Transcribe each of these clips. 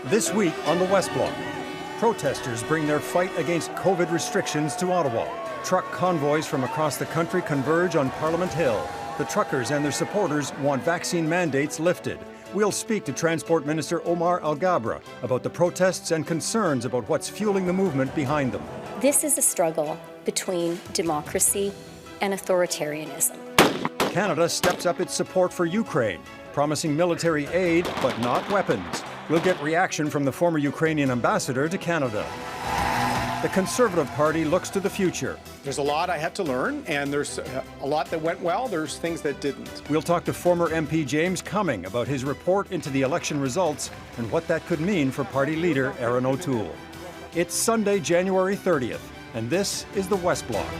This week on the West Block, protesters bring their fight against COVID restrictions to Ottawa. Truck convoys from across the country converge on Parliament Hill. The truckers and their supporters want vaccine mandates lifted. We'll speak to Transport Minister Omar Alghabra about the protests and concerns about what's fueling the movement behind them. This is a struggle between democracy and authoritarianism. Canada steps up its support for Ukraine, promising military aid but not weapons. We'll get reaction from the former Ukrainian Ambassador to Canada. The Conservative Party looks to the future. There's a lot I had to learn, and there's a lot that went well. There's things that didn't. We'll talk to former MP James Cumming about his report into the election results and what that could mean for party leader Erin O'Toole. It's Sunday, January 30th, and this is the West Block.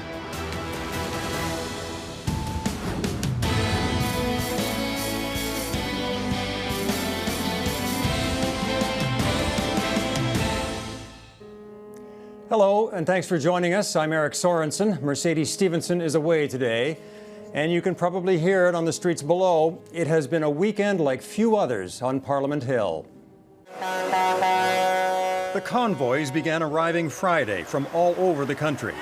Hello, and thanks for joining us. I'm Eric Sorensen. Mercedes Stephenson is away today, and you can probably hear it on the streets below. It has been a weekend like few others on Parliament Hill. The convoys began arriving Friday from all over the country.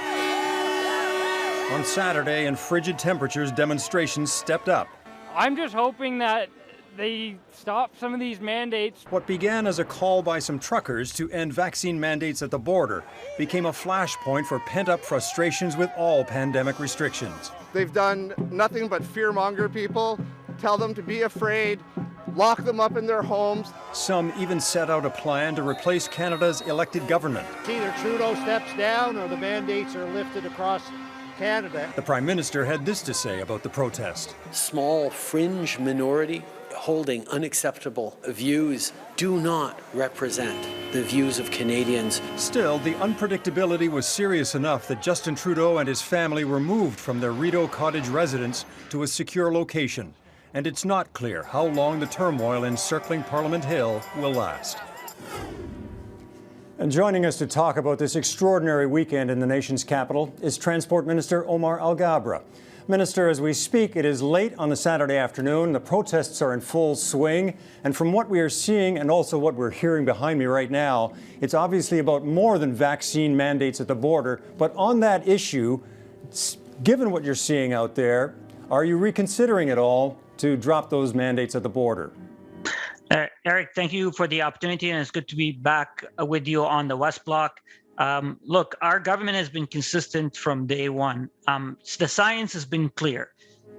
On Saturday, in frigid temperatures, demonstrations stepped up. I'm just hoping that they stop some of these mandates. What began as a call by some truckers to end vaccine mandates at the border became a flashpoint for pent-up frustrations with all pandemic restrictions. They've done nothing but fearmonger people, tell them to be afraid, lock them up in their homes. Some even set out a plan to replace Canada's elected government. Either Trudeau steps down or the mandates are lifted across Canada. The Prime Minister had this to say about the protest. Small fringe minority holding unacceptable views do not represent the views of Canadians. Still, the unpredictability was serious enough that Justin Trudeau and his family were moved from their Rideau Cottage residence to a secure location. And it's not clear how long the turmoil encircling Parliament Hill will last. And joining us to talk about this extraordinary weekend in the nation's capital is Transport Minister Omar Alghabra. Minister, as we speak, it is late on the Saturday afternoon. The protests are in full swing. And from what we are seeing and also what we're hearing behind me right now, it's obviously about more than vaccine mandates at the border. But on that issue, given what you're seeing out there, are you reconsidering at all to drop those mandates at the border? Eric, thank you for the opportunity, and it's good to be back with you on the West Block. Look, our government has been consistent from day one. The science has been clear.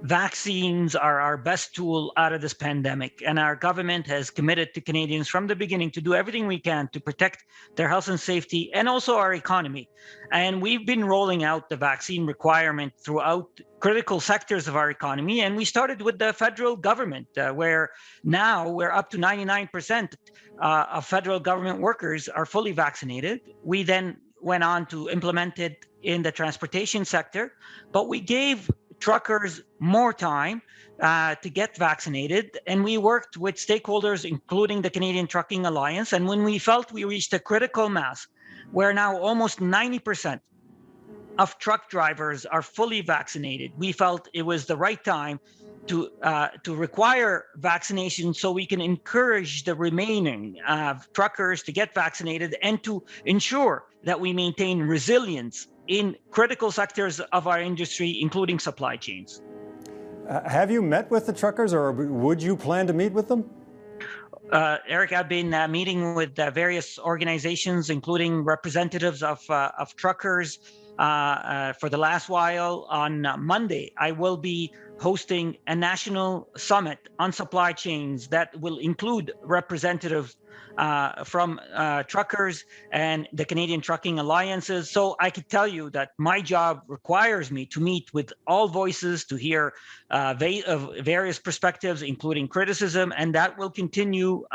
Vaccines are our best tool out of this pandemic, and our government has committed to Canadians from the beginning to do everything we can to protect their health and safety and also our economy. And we've been rolling out the vaccine requirement throughout critical sectors of our economy, and we started with the federal government, where now we're up to 99% of federal government workers are fully vaccinated. We then went on to implement it in the transportation sector, but we gave truckers more time to get vaccinated, and we worked with stakeholders, including the Canadian Trucking Alliance. And when we felt we reached a critical mass, where now almost 90% of truck drivers are fully vaccinated, we felt it was the right time to require vaccination so we can encourage the remaining truckers to get vaccinated and to ensure that we maintain resilience in critical sectors of our industry, including supply chains. Have you met with the truckers, or would you plan to meet with them? Eric, I've been meeting with various organizations, including representatives of truckers for the last while. On Monday, I will be hosting a national summit on supply chains that will include representatives from truckers and the Canadian Trucking Alliances. So I could tell you that my job requires me to meet with all voices to hear various perspectives, including criticism, and that will continue,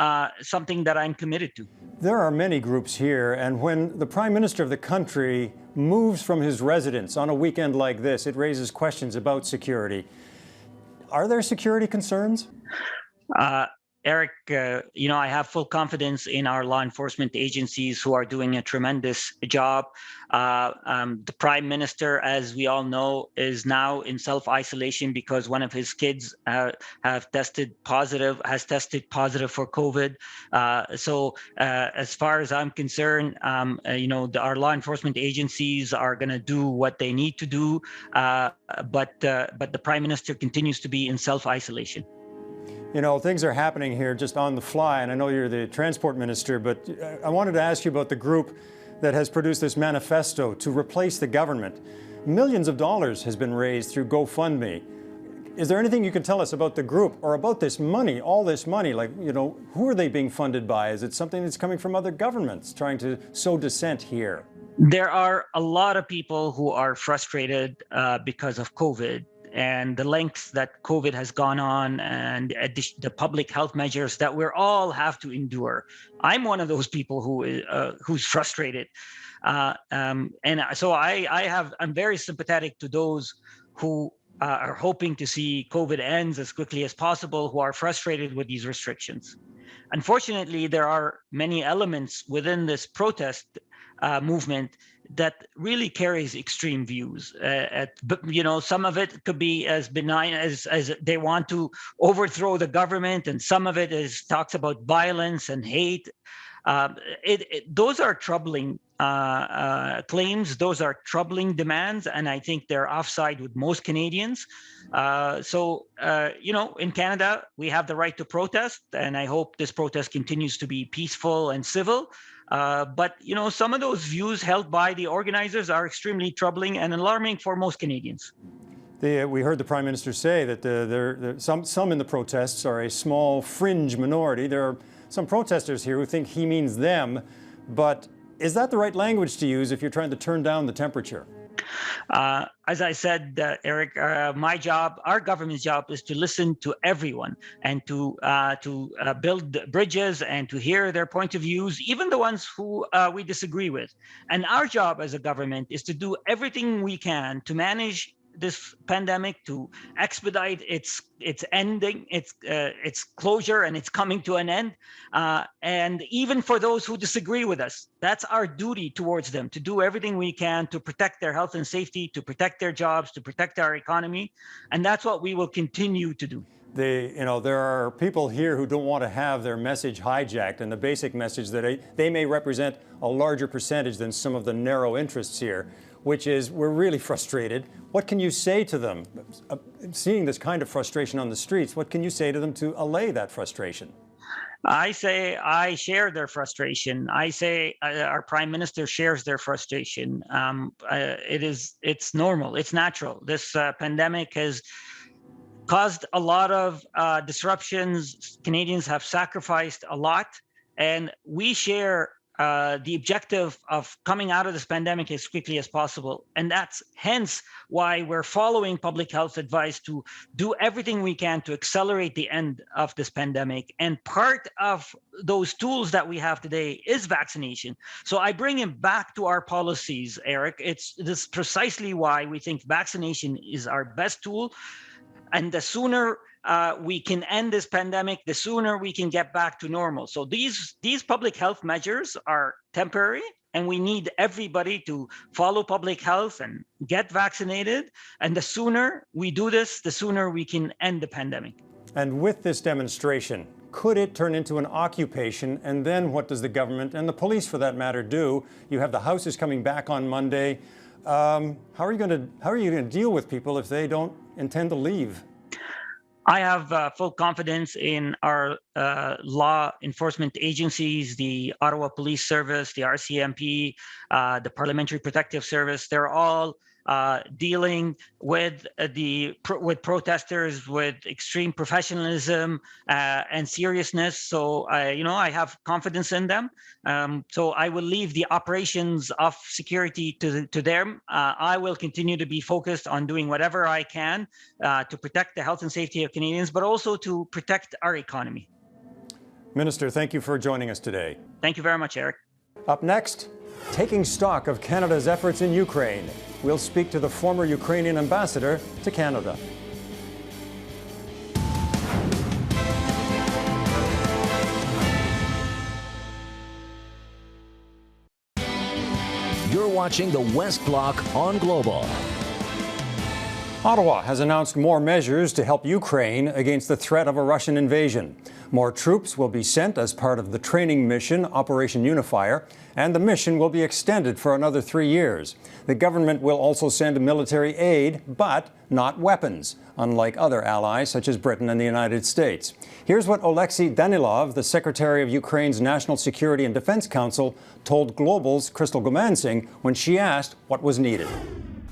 something that I'm committed to. There are many groups here, and when the Prime Minister of the country moves from his residence on a weekend like this, it raises questions about security. Are there security concerns? Eric, I have full confidence in our law enforcement agencies who are doing a tremendous job. The Prime Minister, as we all know, is now in self-isolation because one of his kids has tested positive for COVID. So as far as I'm concerned, our law enforcement agencies are going to do what they need to do, but the Prime Minister continues to be in self-isolation. Things are happening here just on the fly, and I know you're the Transport Minister, but I wanted to ask you about the group that has produced this manifesto to replace the government. Millions of dollars has been raised through GoFundMe. Is there anything you can tell us about the group or about this money, all this money? Who are they being funded by? Is it something that's coming from other governments trying to sow dissent here? There are a lot of people who are frustrated because of COVID and the lengths that COVID has gone on and the public health measures that we all have to endure. I'm one of those people who's frustrated. And so I'm very sympathetic to those who are hoping to see COVID ends as quickly as possible, who are frustrated with these restrictions. Unfortunately, there are many elements within this protest movement that really carries extreme views. Some of it could be as benign as they want to overthrow the government, and some of it talks about violence and hate. Those are troubling claims. Those are troubling demands, and I think they're offside with most Canadians. In Canada, we have the right to protest, and I hope this protest continues to be peaceful and civil. But some of those views held by the organizers are extremely troubling and alarming for most Canadians. We heard the Prime Minister say that some in the protests are a small fringe minority. There are some protesters here who think he means them, but is that the right language to use if you're trying to turn down the temperature? As I said, Eric, our government's job is to listen to everyone and to build bridges and to hear their point of views, even the ones who we disagree with. And our job as a government is to do everything we can to manage this pandemic, to expedite its ending, its closure, and it's coming to an end. And even for those who disagree with us, that's our duty towards them, to do everything we can to protect their health and safety, to protect their jobs, to protect our economy. And that's what we will continue to do. There are people here who don't want to have their message hijacked, and the basic message that they may represent a larger percentage than some of the narrow interests here, which is we're really frustrated. What can you say to them? Seeing this kind of frustration on the streets, what can you say to them to allay that frustration? I say I share their frustration. I say our Prime Minister shares their frustration. It's normal. It's natural. This pandemic has caused a lot of disruptions. Canadians have sacrificed a lot, and we share the objective of coming out of this pandemic as quickly as possible. And that's hence why we're following public health advice to do everything we can to accelerate the end of this pandemic. And part of those tools that we have today is vaccination. So I bring it back to our policies, Eric. This is precisely why we think vaccination is our best tool. And the sooner we can end this pandemic, the sooner we can get back to normal. So these public health measures are temporary, and we need everybody to follow public health and get vaccinated. And the sooner we do this, the sooner we can end the pandemic. And with this demonstration, could it turn into an occupation? And then what does the government and the police, for that matter, do? You have the houses coming back on Monday. How are you going to deal with people if they don't intend to leave? I have full confidence in our law enforcement agencies, the Ottawa Police Service, the RCMP, the Parliamentary Protective Service. They're all dealing with protesters with extreme professionalism and seriousness. So I have confidence in them. So I will leave the operations of security to them. I will continue to be focused on doing whatever I can to protect the health and safety of Canadians, but also to protect our economy. Minister, thank you for joining us today. Thank you very much, Eric. Up next, taking stock of Canada's efforts in Ukraine. We'll speak to the former Ukrainian Ambassador to Canada. watching the West Block on Global. Ottawa has announced more measures to help Ukraine against the threat of a Russian invasion. More troops will be sent as part of the training mission, Operation Unifier, and the mission will be extended for another 3 years. The government will also send military aid, but not weapons, unlike other allies such as Britain and the United States. Here's what Oleksiy Danilov, the Secretary of Ukraine's National Security and Defense Council, told Global's Crystal Gomansing when she asked what was needed.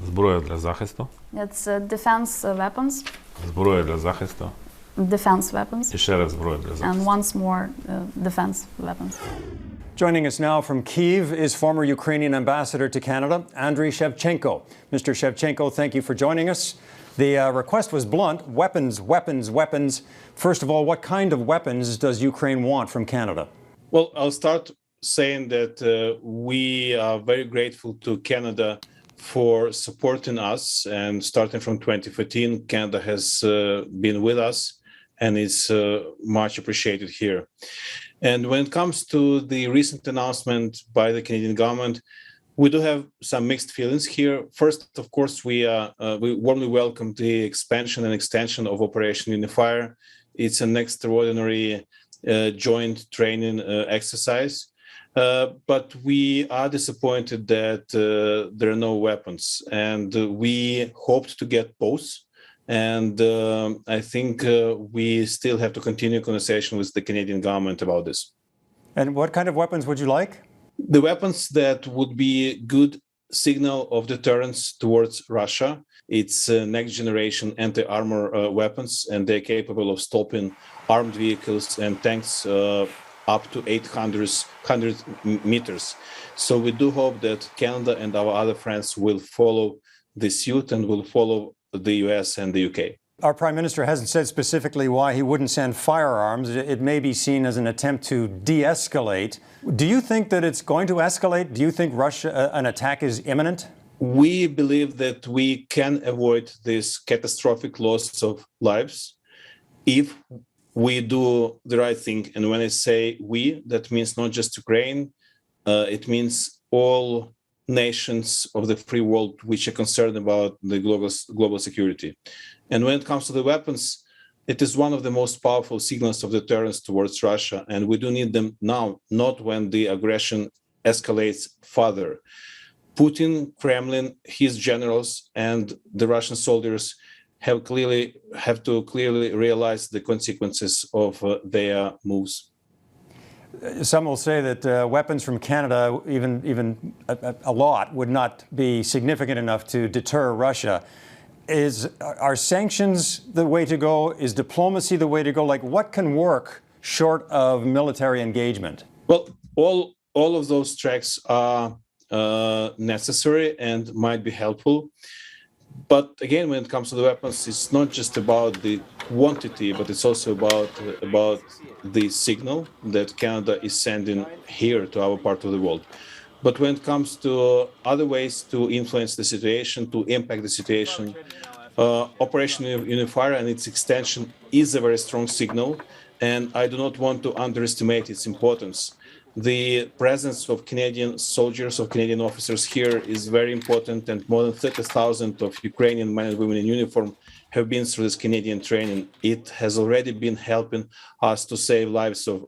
Зброя для захисту. It's defense weapons. Зброя для захисту. Defense weapons. І ще раз зброя для захисту. And once more defense weapons. Joining us now from Kyiv is former Ukrainian Ambassador to Canada, Andriy Shevchenko. Mr. Shevchenko, thank you for joining us. The request was blunt: weapons, weapons, weapons. First of all, what kind of weapons does Ukraine want from Canada? Well, I'll start saying that we are very grateful to Canada for supporting us. And starting from 2014, Canada has been with us and is much appreciated here. And when it comes to the recent announcement by the Canadian government, we do have some mixed feelings here. First, of course, we warmly welcome the expansion and extension of Operation Unifier. It's an extraordinary joint training exercise. But we are disappointed that there are no weapons, and we hoped to get both. And I think we still have to continue conversation with the Canadian government about this. And what kind of weapons would you like? The weapons that would be good signal of deterrence towards Russia. It's next generation anti-armor weapons, and they're capable of stopping armed vehicles and tanks up to 800 meters. So we do hope that Canada and our other friends will follow the suit and will follow the US and the UK. Our Prime Minister hasn't said specifically why he wouldn't send firearms. It may be seen as an attempt to de-escalate. Do you think that it's going to escalate? Do you think an attack is imminent? We believe that we can avoid this catastrophic loss of lives if we do the right thing. And when I say we, that means not just Ukraine, it means all nations of the free world which are concerned about the global security. And when it comes to the weapons, it is one of the most powerful signals of deterrence towards Russia. And we do need them now, not when the aggression escalates further. Putin, Kremlin, his generals, and the Russian soldiers have to clearly realize the consequences of their moves. Some will say that weapons from Canada, even a lot, would not be significant enough to deter Russia. Are sanctions the way to go? Is diplomacy the way to go? Like, what can work short of military engagement? Well, all of those tracks are necessary and might be helpful. But again, when it comes to the weapons, it's not just about the quantity, but it's also about the signal that Canada is sending here to our part of the world. But when it comes to other ways to influence the situation, to impact the situation, Operation Unifier and its extension is a very strong signal, and I do not want to underestimate its importance. The presence of Canadian soldiers, of Canadian officers here is very important, and more than 30,000 of Ukrainian men and women in uniform have been through this Canadian training. It has already been helping us to save lives of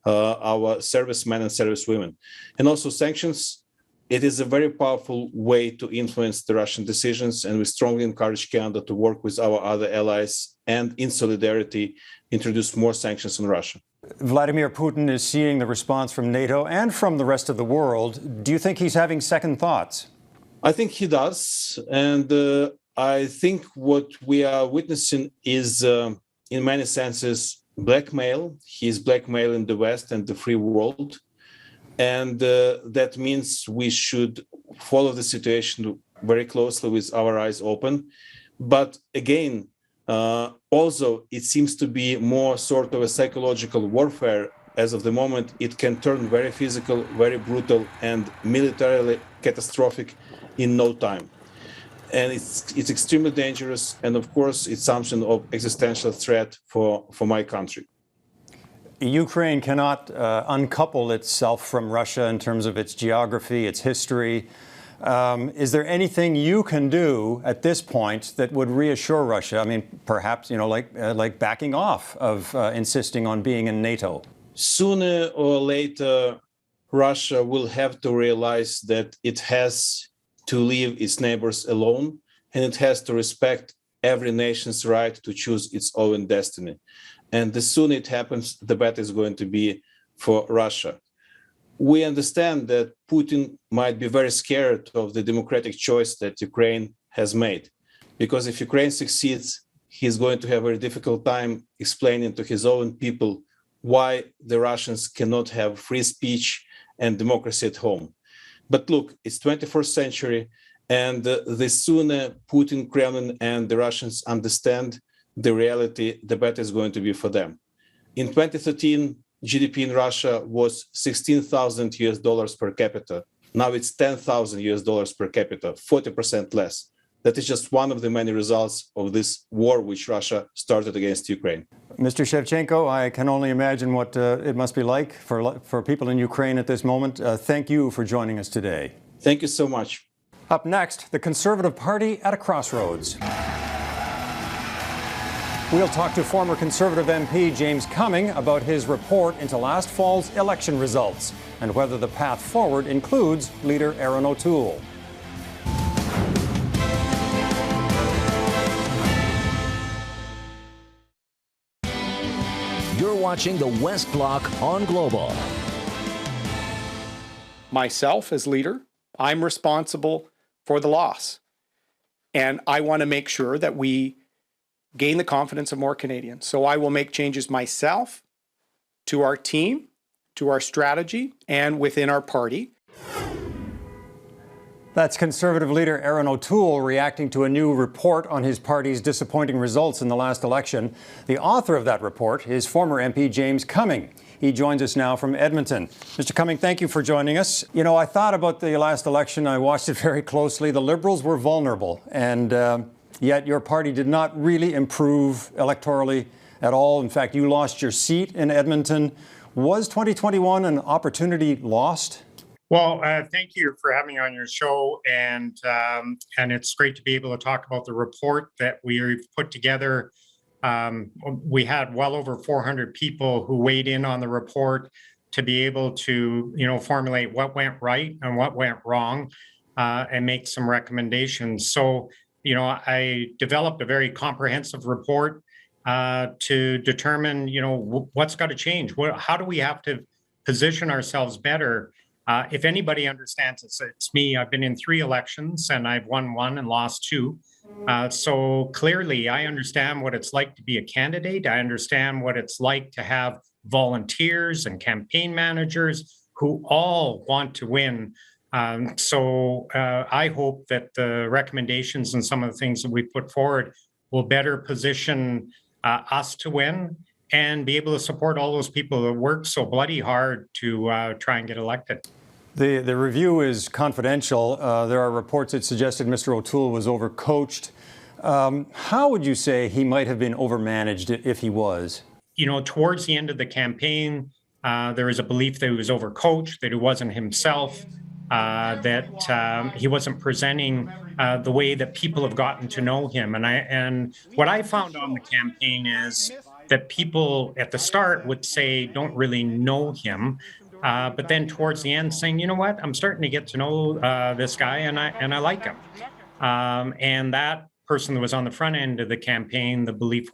our servicemen and servicewomen. And also sanctions, it is a very powerful way to influence the Russian decisions, and we strongly encourage Canada to work with our other allies and in solidarity introduce more sanctions on Russia. Vladimir Putin is seeing the response from NATO and from the rest of the world. Do you think he's having second thoughts? I think he does. And I think what we are witnessing is, in many senses, blackmail. He's blackmailing the West and the free world. And that means we should follow the situation very closely with our eyes open. But again, also, it seems to be more sort of a psychological warfare. As of the moment, it can turn very physical, very brutal, and militarily catastrophic in no time. And it's extremely dangerous. And of course, it's something of existential threat for my country. Ukraine cannot uncouple itself from Russia in terms of its geography, its history. Is there anything you can do at this point that would reassure Russia? I mean, perhaps, like backing off of insisting on being in NATO. Sooner or later, Russia will have to realize that it has to leave its neighbors alone, and it has to respect every nation's right to choose its own destiny. And the sooner it happens, the better it's going to be for Russia. We understand that Putin might be very scared of the democratic choice that Ukraine has made, because if Ukraine succeeds, he's going to have a very difficult time explaining to his own people why the Russians cannot have free speech and democracy at home. But look, it's 21st century, and the sooner Putin, Kremlin, and the Russians understand the reality, the better it's going to be for them. In 2013, GDP in Russia was $16,000 per capita. Now it's $10,000 per capita, 40% less. That is just one of the many results of this war which Russia started against Ukraine. Mr. Shevchenko, I can only imagine what it must be like for people in Ukraine at this moment. Thank you for joining us today. Thank you so much. Up next, the Conservative Party at a crossroads. We'll talk to former Conservative MP James Cumming about his report into last fall's election results and whether the path forward includes leader Erin O'Toole. You're watching the West Block on Global. Myself as leader, I'm responsible for the loss. And I want to make sure that we gain the confidence of more Canadians. So I will make changes myself, to our team, to our strategy, and within our party. That's Conservative leader Erin O'Toole reacting to a new report on his party's disappointing results in the last election. The author of that report is former MP James Cumming. He joins us now from Edmonton. Mr. Cumming, thank you for joining us. You know, I thought about the last election. I watched it very closely. The Liberals were vulnerable, and yet your party did not really improve electorally at all. In fact, you lost your seat in Edmonton. Was 2021 an opportunity lost? Well, thank you for having me on your show, and it's great to be able to talk about the report that we've put together. We had well over 400 people who weighed in on the report to be able to, formulate what went right and what went wrong, and make some recommendations. So, I developed a very comprehensive report to determine, what's got to change. How do we have to position ourselves better? If anybody understands it, it's me. I've been in 3 elections and I've won 1 and lost 2. So clearly, I understand what it's like to be a candidate. I understand what it's like to have volunteers and campaign managers who all want to win. So I hope that the recommendations and some of the things that we put forward will better position us to win and be able to support all those people that work so bloody hard to try and get elected. The review is confidential. There are reports that suggested Mr. O'Toole was overcoached. How would you say he might have been overmanaged if he was? Towards the end of the campaign, there was a belief that he was overcoached, that he wasn't himself, that he wasn't presenting the way that people have gotten to know him. And what I found on the campaign is that people at the start would say don't really know him. But then towards the end saying, you know what, I'm starting to get to know this guy and I like him. And that person that was on the front end of the campaign, the belief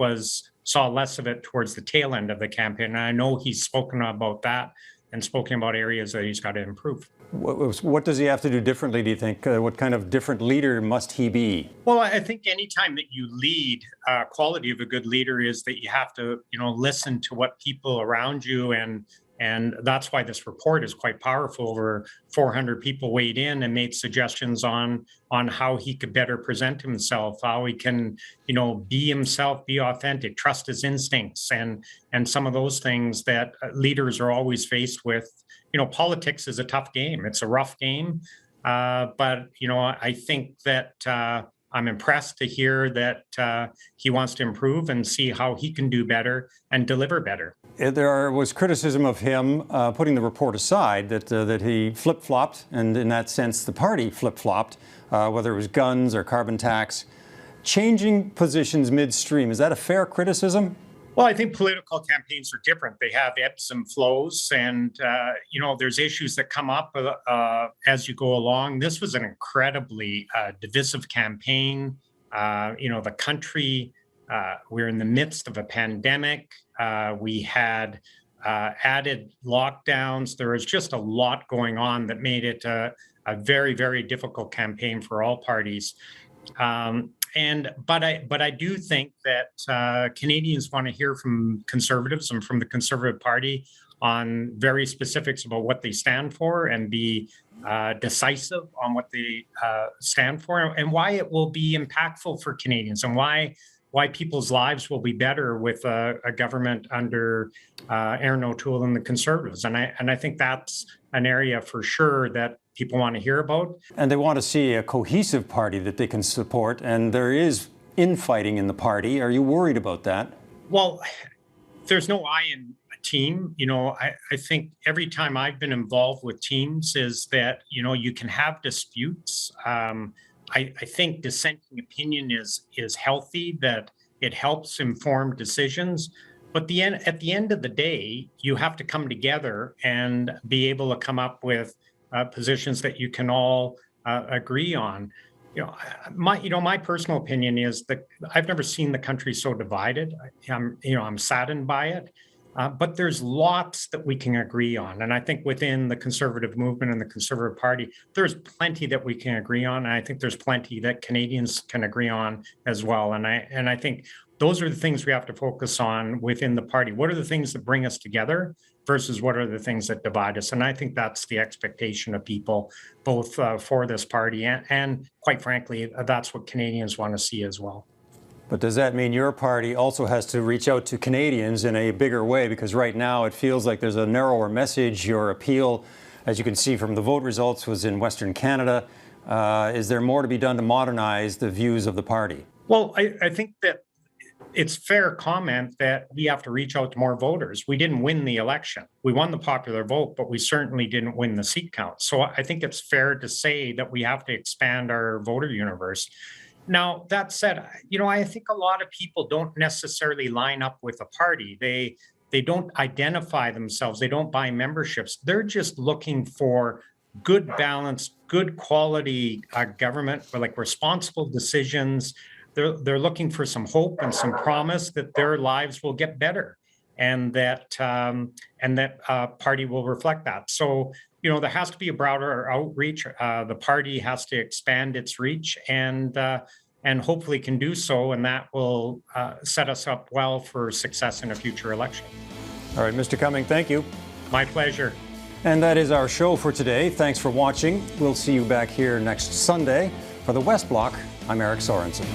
saw less of it towards the tail end of the campaign. And I know he's spoken about that and spoken about areas that he's got to improve. What does he have to do differently, do you think? What kind of different leader must he be? Well, I think anytime that you lead, quality of a good leader is that you have to, listen to what people around you, and that's why this report is quite powerful. Over 400 people weighed in and made suggestions on how he could better present himself, how he can, be himself, be authentic, trust his instincts, and some of those things that leaders are always faced with. Politics is a tough game. It's a rough game. But, I think that I'm impressed to hear that he wants to improve and see how he can do better and deliver better. There was criticism of him, putting the report aside, that he flip-flopped, and in that sense the party flip-flopped, whether it was guns or carbon tax. Changing positions midstream, is that a fair criticism? Well, I think political campaigns are different. They have ebbs and flows, and there's issues that come up as you go along. This was an incredibly divisive campaign. The country, we're in the midst of a pandemic. We had added lockdowns. There was just a lot going on that made it a very, very difficult campaign for all parties. But I do think that Canadians want to hear from Conservatives and from the Conservative Party on very specifics about what they stand for and be decisive on what they stand for and why it will be impactful for Canadians and why people's lives will be better with a government under Aaron O'Toole and the Conservatives. And I think that's an area for sure that people want to hear about. And they want to see a cohesive party that they can support. And there is infighting in the party. Are you worried about that? Well, there's no I in a team. I think every time I've been involved with teams is that, you can have disputes. I think dissenting opinion is healthy, that it helps inform decisions. But at the end of the day, you have to come together and be able to come up with positions that you can all agree on. My personal opinion is that I've never seen the country so divided. I'm saddened by it. But there's lots that we can agree on. And I think within the Conservative movement and the Conservative Party, there's plenty that we can agree on. And I think there's plenty that Canadians can agree on as well. And I think those are the things we have to focus on within the party. What are the things that bring us together versus what are the things that divide us? And I think that's the expectation of people, both for this party and quite frankly, that's what Canadians want to see as well. But does that mean your party also has to reach out to Canadians in a bigger way? Because right now it feels like there's a narrower message. Your appeal, as you can see from the vote results, was in Western Canada. Is there more to be done to modernize the views of the party? Well, I think that it's fair comment that we have to reach out to more voters. We didn't win the election. We won the popular vote, but we certainly didn't win the seat count. So I think it's fair to say that we have to expand our voter universe. Now, that said, I think a lot of people don't necessarily line up with a party. They don't identify themselves. They don't buy memberships. They're just looking for good balance, good quality government, for like responsible decisions. They're looking for some hope and some promise that their lives will get better, and that party will reflect that. So, there has to be a broader outreach. The party has to expand its reach and hopefully can do so, and that will set us up well for success in a future election. All right, Mr. Cumming, thank you. My pleasure. And that is our show for today. Thanks for watching. We'll see you back here next Sunday. For the West Block, I'm Eric Sorensen.